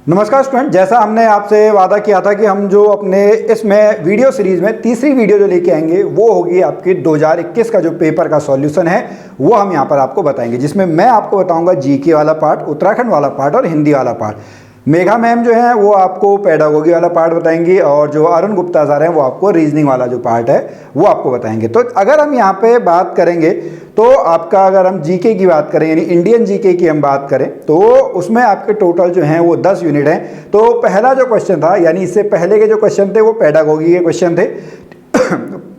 नमस्कार स्टूडेंट, जैसा हमने आपसे वादा किया था कि हम जो अपने इसमें वीडियो सीरीज़ में तीसरी वीडियो जो लेके आएंगे वो होगी आपकी 2021 का जो पेपर का सॉल्यूशन है वो हम यहाँ पर आपको बताएंगे, जिसमें मैं आपको बताऊंगा जीके वाला पार्ट, उत्तराखंड वाला पार्ट और हिंदी वाला पार्ट। मेघा मैम जो है वो आपको पेडागोगी वाला पार्ट बताएंगी और जो अरुण गुप्ता सर हैं वो आपको रीजनिंग वाला जो पार्ट है वो आपको बताएंगे। तो अगर हम यहाँ पे बात करेंगे तो आपका, अगर हम जीके की बात करें यानी इंडियन जीके की हम बात करें तो उसमें आपके टोटल जो हैं वो 10 यूनिट हैं। तो पहला जो क्वेश्चन था, यानी इससे पहले के जो क्वेश्चन थे वो पेडागोगी के क्वेश्चन थे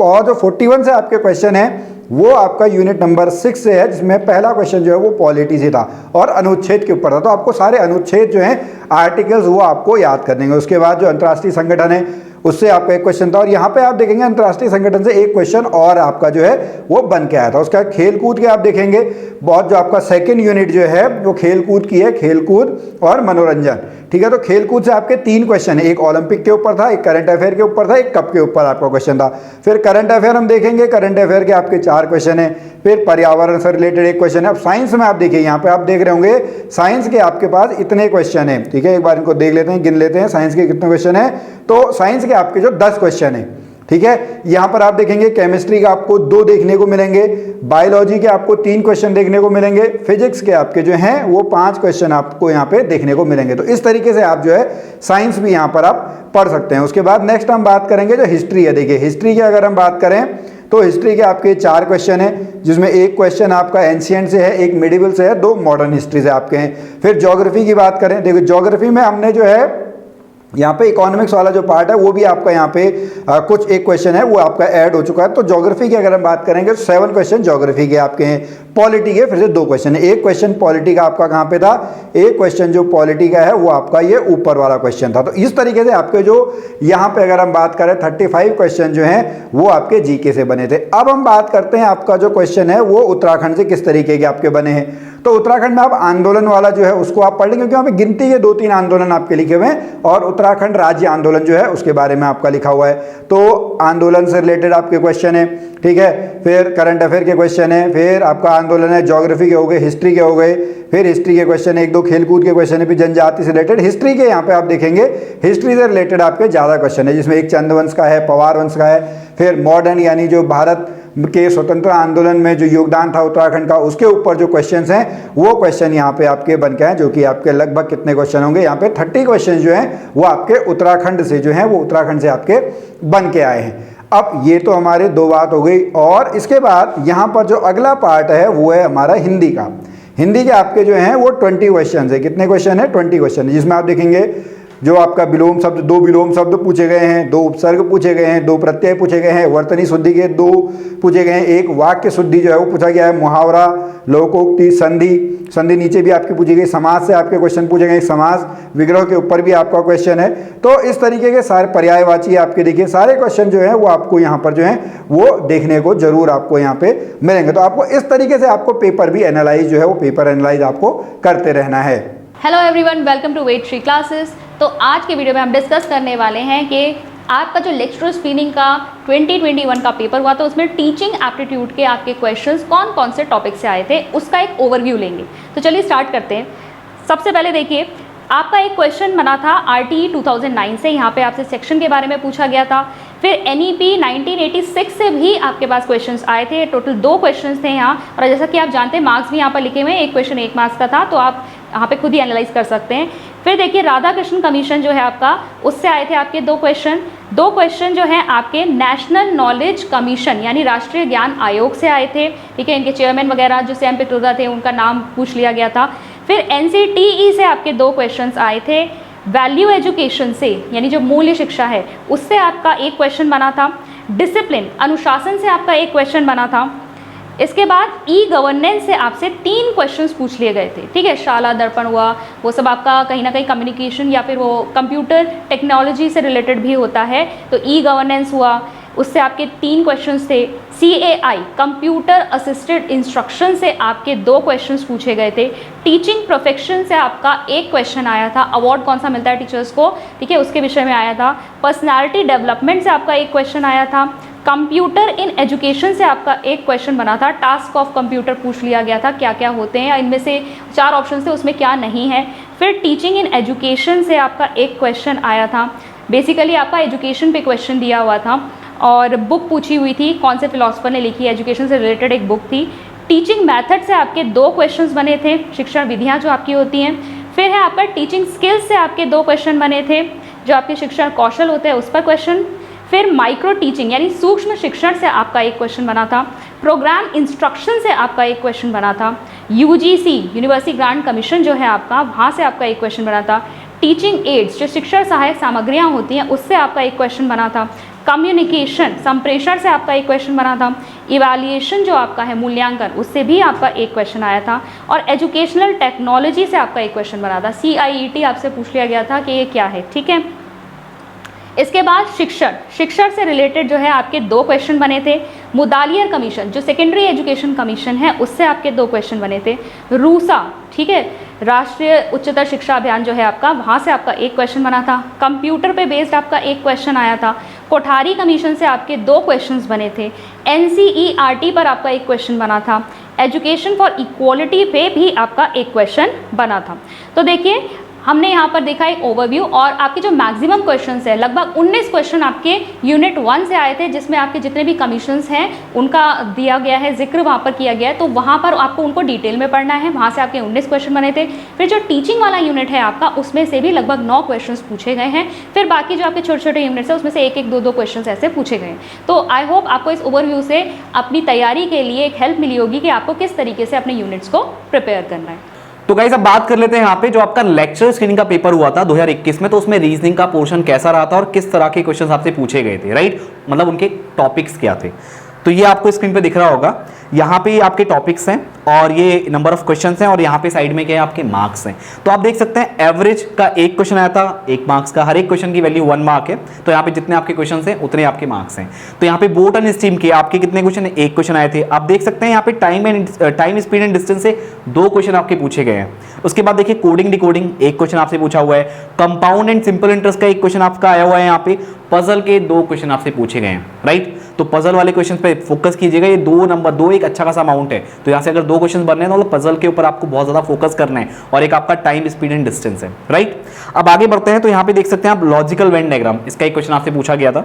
और जो 41 से आपके क्वेश्चन है वो आपका यूनिट नंबर 6 से है, जिसमें पहला क्वेश्चन जो है वो पॉलिटी से था और अनुच्छेद के ऊपर था। तो आपको सारे अनुच्छेद जो हैं आर्टिकल्स वो आपको याद कर देंगे। उसके बाद जो अंतर्राष्ट्रीय संगठन है उससे आपका एक क्वेश्चन था और यहाँ पे आप देखेंगे अंतर्राष्ट्रीय संगठन से एक क्वेश्चन और आपका जो है वो बन के आया था। उसका खेल कूद के आप देखेंगे बहुत, जो आपका सेकंड यूनिट जो है वो खेल कूद की है, खेल कूद और मनोरंजन। ठीक है, तो खेल कूद से आपके 3 क्वेश्चन है, एक ओलंपिक के ऊपर था, एक करंट अफेयर के ऊपर था, एक कप के ऊपर आपका क्वेश्चन था। फिर करंट अफेयर हम देखेंगे, करंट अफेयर के आपके 4 क्वेश्चन है। फिर पर्यावरण से रिलेटेड एक क्वेश्चन है। अब साइंस में आप देखिए, यहाँ पे आप देख रहे होंगे साइंस के आपके पास इतने क्वेश्चन है। ठीक है, एक बार इनको देख लेते हैं, गिन लेते हैं साइंस के कितने क्वेश्चन है। तो साइंस के आपके जो 10 क्वेश्चन है। ठीक है, यहां पर आप देखेंगे केमिस्ट्री का आपको 2 देखने को मिलेंगे, बायोलॉजी के आपको 3 क्वेश्चन देखने को मिलेंगे, फिजिक्स के आपके जो हैं वो 5 क्वेश्चन आपको यहां पे देखने को मिलेंगे। तो इस तरीके से आप जो है साइंस भी यहां पर आप पढ़ सकते हैं। उसके बाद नेक्स्ट हम बात करेंगे जो हिस्ट्री है। देखिए हिस्ट्री की अगर हम बात करें तो हिस्ट्री के आपके 4 क्वेश्चन है, जिसमें एक क्वेश्चन आपका एंशिएंट से है, एक मिडिवल से है, 2 मॉडर्न हिस्ट्री से आपके हैं। फिर ज्योग्राफी की बात करें, देखो ज्योग्राफी में हमने जो है यहाँ पे इकोनॉमिक्स वाला जो पार्ट है वो भी आपका यहाँ पे कुछ एक क्वेश्चन है वो आपका ऐड हो चुका है। तो ज्योग्राफी की अगर हम बात करेंगे तो 7 क्वेश्चन ज्योग्राफी के आपके हैं। पॉलिटी के फिर से 2 क्वेश्चन है, एक क्वेश्चन पॉलिटी का आपका कहाँ पे था, एक क्वेश्चन जो पॉलिटी का है वो आपका ये ऊपर वाला क्वेश्चन था। तो इस तरीके से आपके जो यहाँ पे अगर हम बात करें 35 क्वेश्चन जो हैं वो आपके जीके से बने थे। अब हम बात करते हैं आपका जो क्वेश्चन है वो उत्तराखंड से किस तरीके के आपके बने हैं। तो उत्तराखंड में आप आंदोलन वाला जो है उसको आप पढ़ लेंगे, क्योंकि वहाँ पे गिनती के 2-3 आंदोलन आपके लिखे हुए हैं और उत्तराखंड राज्य आंदोलन जो है उसके बारे में आपका लिखा हुआ है। तो आंदोलन से रिलेटेड आपके क्वेश्चन है। ठीक है, फिर करंट अफेयर के क्वेश्चन है, फिर आपका आंदोलन है, ज्योग्राफी के हो गए, हिस्ट्री के हो गए, फिर हिस्ट्री के क्वेश्चन है, 1-2 खेलकूद के क्वेश्चन है, फिर जनजाति से रिलेटेड हिस्ट्री के यहाँ पे आप देखेंगे हिस्ट्री से रिलेटेड आपके ज़्यादा क्वेश्चन है, जिसमें एक चंद्रवंश का है, पवार वंश का है। फिर मॉडर्न यानी जो भारत के स्वतंत्र आंदोलन में जो योगदान था उत्तराखंड का उसके ऊपर जो क्वेश्चंस हैं वो क्वेश्चन यहाँ पे आपके बन के हैं, जो कि आपके लगभग कितने क्वेश्चन होंगे यहाँ पे 30 क्वेश्चन जो हैं वो आपके उत्तराखंड से जो हैं वो उत्तराखंड से आपके बन के आए हैं। अब ये तो हमारे 2 बात हो गई और इसके बाद यहाँ पर जो अगला पार्ट है वो है हमारा हिंदी का। हिंदी के आपके जो हैं वो 20 क्वेश्चन है। कितने क्वेश्चन है? 20 क्वेश्चन है, जिसमें आप देखेंगे जो आपका विलोम शब्द, 2 विलोम शब्द पूछे गए हैं, 2 उपसर्ग पूछे गए हैं, 2 प्रत्यय पूछे गए हैं, वर्तनी शुद्धि के 2 पूछे गए हैं, एक वाक्य शुद्धि जो है वो पूछा गया है, मुहावरा, लोकोक्ति, संधि नीचे भी आपकी पूछी गई, समाज से आपके क्वेश्चन पूछे गए, समाज विग्रह के ऊपर भी आपका क्वेश्चन है। तो इस तरीके के सारे पर्यायवाची आपके देखिए सारे क्वेश्चन जो है वो आपको यहाँ पर जो है वो देखने को जरूर आपको यहाँ पे मिलेंगे। तो आपको इस तरीके से आपको पेपर भी एनालाइज जो है वो पेपर एनालाइज आपको करते रहना है। हेलो एवरीवन, वेलकम टू वेट श्री क्लासेस। तो आज के वीडियो में हम डिस्कस करने वाले हैं कि आपका जो लेक्चरर स्क्रीनिंग का 2021 का पेपर हुआ तो उसमें टीचिंग एप्टीट्यूड के आपके क्वेश्चंस कौन कौन से टॉपिक से आए थे उसका एक ओवरव्यू लेंगे। तो चलिए स्टार्ट करते हैं। सबसे पहले देखिए आपका एक क्वेश्चन बना था RTE 2009 से, यहाँ पे आपसे सेक्शन के बारे में पूछा गया था। फिर NEP 1986 से भी आपके पास क्वेश्चंस आए थे, टोटल 2 क्वेश्चंस थे यहाँ। और जैसा कि आप जानते हैं मार्क्स भी यहाँ पर लिखे हुए हैं, एक क्वेश्चन 1 मार्क्स का था, तो आप यहाँ पे खुद ही एनालाइज कर सकते हैं। फिर देखिए राधा कृष्ण कमीशन जो है आपका, उससे आए थे आपके 2 क्वेश्चन। 2 क्वेश्चन जो हैं आपके नेशनल नॉलेज कमीशन यानी राष्ट्रीय ज्ञान आयोग से आए थे। ठीक है, इनके चेयरमैन वगैरह जो सैम पित्रोदा थे उनका नाम पूछ लिया गया था। फिर NCTE से आपके 2 क्वेश्चंस आए थे। वैल्यू एजुकेशन से यानी जो मूल्य शिक्षा है उससे आपका एक क्वेश्चन बना था। डिसिप्लिन अनुशासन से आपका एक क्वेश्चन बना था। इसके बाद ई गवर्नेंस से आपसे 3 क्वेश्चंस पूछ लिए गए थे। ठीक है, शाला दर्पण हुआ, वो सब आपका कहीं ना कहीं कम्युनिकेशन या फिर वो कंप्यूटर टेक्नोलॉजी से रिलेटेड भी होता है। तो ई गवर्नेंस हुआ, उससे आपके 3 क्वेश्चंस थे। CAI कंप्यूटर असिस्टेड इंस्ट्रक्शन से आपके 2 क्वेश्चंस पूछे गए थे। टीचिंग प्रोफेशन से आपका एक क्वेश्चन आया था, अवार्ड कौन सा मिलता है टीचर्स को, ठीक है, उसके विषय में आया था। पर्सनालिटी डेवलपमेंट से आपका एक क्वेश्चन आया था। कंप्यूटर इन एजुकेशन से आपका एक क्वेश्चन बना था। टास्क ऑफ कंप्यूटर पूछ लिया गया था, क्या क्या होते हैं, इनमें से 4 ऑप्शन थे उसमें क्या नहीं है। फिर टीचिंग इन एजुकेशन से आपका एक क्वेश्चन आया था। बेसिकली आपका एजुकेशन पे क्वेश्चन दिया हुआ था और बुक पूछी हुई थी, कौन से फिलोसफर ने लिखी, एजुकेशन से रिलेटेड एक बुक थी। टीचिंग मेथड से आपके 2 क्वेश्चंस बने थे, शिक्षण विधियाँ जो आपकी होती हैं। फिर है आपका टीचिंग स्किल्स से आपके 2 क्वेश्चन बने थे, जो आपके शिक्षण कौशल होते हैं उस पर क्वेश्चन। फिर माइक्रो टीचिंग यानी सूक्ष्म शिक्षण से आपका एक क्वेश्चन बना था। प्रोग्राम इंस्ट्रक्शन से आपका एक क्वेश्चन बना था। यूजीसी यूनिवर्सिटी ग्रांट कमीशन जो है आपका, वहाँ से आपका एक क्वेश्चन बना था। टीचिंग एड्स जो शिक्षण सहायक सामग्रियाँ होती हैं उससे आपका एक क्वेश्चन बना था। कम्युनिकेशन संप्रेषण से आपका एक क्वेश्चन बना था। इवैल्यूएशन जो आपका है मूल्यांकन, उससे भी आपका एक क्वेश्चन आया था। और एजुकेशनल टेक्नोलॉजी से आपका एक क्वेश्चन बना था। CIET आपसे पूछ लिया गया था कि ये क्या है, ठीक है। इसके बाद शिक्षण से रिलेटेड जो है आपके 2 क्वेश्चन बने थे। मुदालियर कमीशन जो सेकेंडरी एजुकेशन कमीशन है उससे आपके 2 क्वेश्चन बने थे। रूसा, ठीक है, राष्ट्रीय उच्चतर शिक्षा अभियान जो है आपका, वहाँ से आपका एक क्वेश्चन बना था। कंप्यूटर पे बेस्ड आपका एक क्वेश्चन आया था। कोठारी कमीशन से आपके 2 क्वेश्चंस बने थे। NCERT पर आपका एक क्वेश्चन बना था। एजुकेशन फॉर इक्वालिटी पे भी आपका एक क्वेश्चन बना था। तो देखिए हमने यहाँ पर देखा एक ओवरव्यू, और आपके जो मैक्सिमम क्वेश्चंस है लगभग 19 क्वेश्चन आपके यूनिट 1 से आए थे, जिसमें आपके जितने भी कमीशंस हैं उनका दिया गया है, जिक्र वहाँ पर किया गया है। तो वहाँ पर आपको उनको डिटेल में पढ़ना है। वहाँ से आपके 19 क्वेश्चन बने थे। फिर जो टीचिंग वाला यूनिट है आपका, उसमें से भी लगभग 9 क्वेश्चन पूछे गए हैं। फिर बाकी जो आपके छोटे छोटे यूनिट्स हैं उसमें से 1-1, 2-2 क्वेश्चन ऐसे पूछे गए हैं। तो आई होप आपको इस ओवरव्यू से अपनी तैयारी के लिए एक हेल्प मिली होगी कि आपको किस तरीके से अपने यूनिट्स को प्रिपेयर करना है। तो गाइस अब बात कर लेते हैं यहाँ पे जो आपका लेक्चर स्क्रीनिंग का पेपर हुआ था 2021 में, तो उसमें रीजनिंग का पोर्शन कैसा रहा था और किस तरह के क्वेश्चंस आपसे पूछे गए थे, राइट, मतलब उनके टॉपिक्स क्या थे। तो ये आपको स्क्रीन पे दिख रहा होगा, यहाँ पे आपके टॉपिक्स हैं और ये नंबर ऑफ क्वेश्चंस हैं और यहाँ पे साइड में क्या है आपके मार्क्स हैं। तो आप देख सकते हैं एवरेज का एक क्वेश्चन आया था 1 मार्क्स का, हर एक क्वेश्चन की वैल्यू 1 मार्क है। तो यहाँ पे जितने आपके क्वेश्चन हैं उतने आपके मार्क्स हैं। तो यहाँ पे बोट एंड स्ट्रीम के आपके कितने क्वेश्चन, 1 क्वेश्चन आए थे। आप देख सकते हैं यहाँ पे टाइम स्पीड एंड डिस्टेंस से 2 क्वेश्चन आपके पूछे गए हैं। उसके बाद देखिए कोडिंग डिकोडिंग 1 क्वेश्चन आपसे पूछा हुआ है। कंपाउंड एंड सिंपल इंटरेस्ट का 1 क्वेश्चन आपका आया हुआ है। यहाँ पे पजल के 2 क्वेश्चन आपसे पूछे गए हैं, राइट। तो पजल वाले क्वेश्चन पे फोकस कीजिएगा। ये 2 एक अच्छा खासा अमाउंट है, तो यहाँ से अगर 2 क्वेश्चन बनने हैं तो पजल के ऊपर आपको बहुत ज्यादा फोकस करना है। और एक आपका टाइम स्पीड एंड डिस्टेंस है, राइट। अब आगे बढ़ते हैं तो यहाँ पे देख सकते हैं आप लॉजिकल वेन डायग्राम, इसका एक क्वेश्चन आपसे पूछा गया था।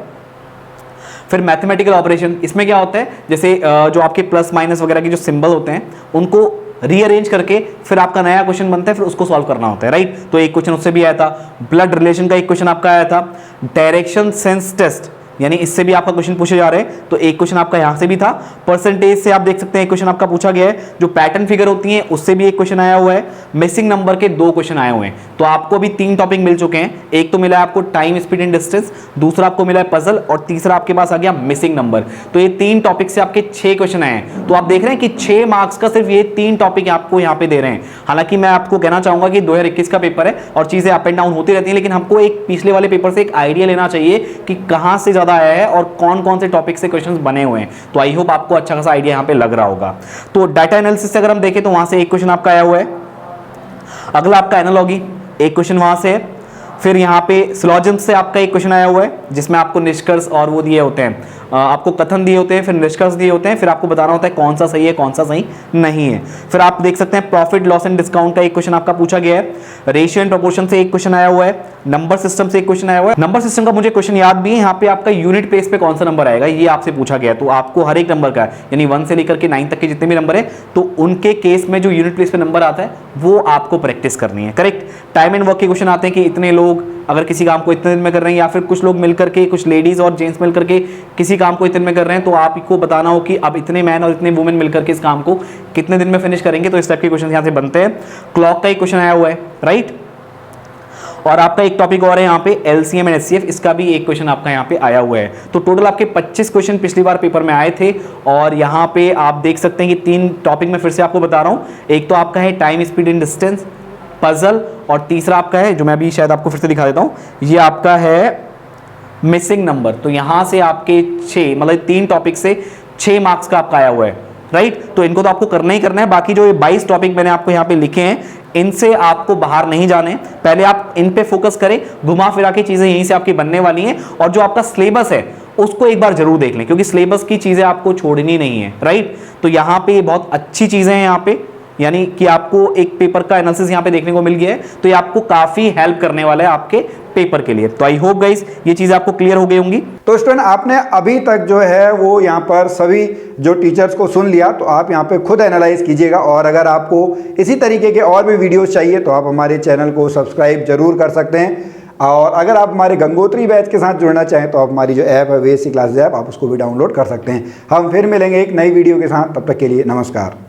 फिर मैथमेटिकल ऑपरेशन, इसमें क्या होता है, जैसे जो आपके प्लस माइनस वगैरह के जो सिंबल होते हैं उनको रीअरेंज करके फिर आपका नया क्वेश्चन बनता है, फिर उसको सॉल्व करना होता है, राइट। तो एक क्वेश्चन उससे भी आया था। ब्लड रिलेशन का एक क्वेश्चन आपका आया था। डायरेक्शन सेंस टेस्ट, यानी इससे भी आपका क्वेश्चन पूछे जा रहे हैं, तो एक क्वेश्चन आपका यहां से भी था। परसेंटेज से आप देख सकते हैं एक क्वेश्चन आपका पूछा गया है। जो पैटर्न फिगर होती है उससे भी एक क्वेश्चन आया हुआ है। मिसिंग नंबर के 2 क्वेश्चन आए हुए हैं। तो आपको अभी 3 टॉपिक मिल चुके हैं। एक तो मिला है आपको टाइम स्पीड एंड डिस्टेंस, दूसरा आपको मिला है पजल, और तीसरा आपके पास आ गया मिसिंग नंबर। तो ये 3 टॉपिक से आपके 6 क्वेश्चन आए हैं। तो आप देख रहे हैं कि 6 मार्क्स का सिर्फ ये 3 टॉपिक आपको यहाँ पे दे रहे हैं। हालांकि मैं आपको कहना चाहूंगा कि 2021 का पेपर है और चीजें अप एंड डाउन होती रहती है, लेकिन हमको एक पिछले वाले पेपर से एक आइडिया लेना चाहिए कि कहां से ज्यादा आया है और कौन कौन से टॉपिक से क्वेश्चंस बने हुए हैं। तो आई होप आपको अच्छा खासा आइडिया यहां पे लग रहा होगा। तो डाटा एनालिसिस से अगर हम देखें तो वहां से एक क्वेश्चन आपका आया हुआ है। अगला आपका एनालॉजी, एक क्वेश्चन वहां से है। फिर यहाँ पे सिलॉजिम्स से आपका एक क्वेश्चन आया हुआ है, जिसमें आपको निष्कर्ष और वो दिए होते हैं, आपको कथन दिए होते हैं, फिर निष्कर्ष दिए होते हैं, फिर आपको बताना होता है कौन सा सही है कौन सा सही नहीं है। फिर आप देख सकते हैं प्रॉफिट लॉस एंड डिस्काउंट का एक क्वेश्चन आपका पूछा गया है। रेशियो एंड प्रोपोर्शन से एक क्वेश्चन आया हुआ है। नंबर सिस्टम से एक क्वेश्चन आया हुआ है। नंबर सिस्टम का मुझे क्वेश्चन याद भी है। यहाँ पे आपका यूनिट प्लेस पे कौन सा नंबर आएगा ये आपसे पूछा गया है। तो आपको हर एक नंबर का, यानी 1 से लेकर के 9 तक के जितने भी नंबर है, तो उनके केस में जो यूनिट प्लेस पे नंबर आता है वो आपको प्रैक्टिस करनी है, करेक्ट। टाइम एंड वर्क के क्वेश्चन आते हैं कि इतने लोग अगर किसी काम को इतने दिन में कर रहे हैं, या फिर कुछ लोग मिलकर के, कुछ लेडीज और जेंट्स मिलकर के किसी काम को इतने दिन में कर रहे हैं, तो आपको बताना हो कि अब इतने मैन और इतने वुमेन मिलकर के इस काम को कितने दिन में फिनिश करेंगे। तो इस टाइप के क्वेश्चन यहाँ से बनते हैं। क्लॉक का एक क्वेश्चन आया हुआ है, राइट। और आपका एक टॉपिक और है यहाँ पे LCM एंड HCF, इसका भी एक क्वेश्चन आपका यहाँ पे आया हुआ है। तो टोटल आपके 25 क्वेश्चन पिछली बार पेपर में आए थे। और यहाँ पे आप देख सकते हैं कि 3 टॉपिक में फिर से आपको बता रहा हूँ। एक तो आपका है time speed and distance, puzzle, और तीसरा आपका है जो मैं अभी शायद आपको फिर से दिखा देता हूँ, ये आपका है मिसिंग नंबर। तो यहाँ से आपके 6, मतलब 3 टॉपिक से 6 मार्क्स का आपका आया हुआ है, राइट। तो इनको तो आपको करना ही करना है। बाकी जो ये 22 टॉपिक मैंने आपको यहाँ पे लिखे हैं, इनसे आपको बाहर नहीं जाने, पहले आप इन पे फोकस करें। घुमा फिरा के चीजें यहीं से आपकी बनने वाली हैं। और जो आपका सिलेबस है उसको एक बार जरूर देख लें, क्योंकि सिलेबस की चीजें आपको छोड़नी नहीं है, राइट। तो यहाँ पे बहुत अच्छी चीजें हैं यहाँ पे, यानी कि आपको एक पेपर का एनालिसिस यहाँ पे देखने को मिल गया है, तो ये आपको काफी हेल्प करने वाला है आपके पेपर के लिए। तो आई होप गाइस ये चीजें आपको क्लियर हो गई होंगी। तो स्टूडेंट आपने अभी तक जो है वो यहाँ पर सभी जो टीचर्स को सुन लिया, तो आप यहाँ पे खुद एनालाइज कीजिएगा, और अगर आपको इसी तरीके के और भी वीडियोस चाहिए तो आप हमारे चैनल को सब्सक्राइब जरूर कर सकते हैं। और अगर आप हमारे गंगोत्री बैच के साथ जुड़ना चाहें तो आप हमारी जो ऐप है वेसी क्लासेस ऐप, आप उसको भी डाउनलोड कर सकते हैं। हम फिर मिलेंगे एक नई वीडियो के साथ, तब तक के लिए नमस्कार।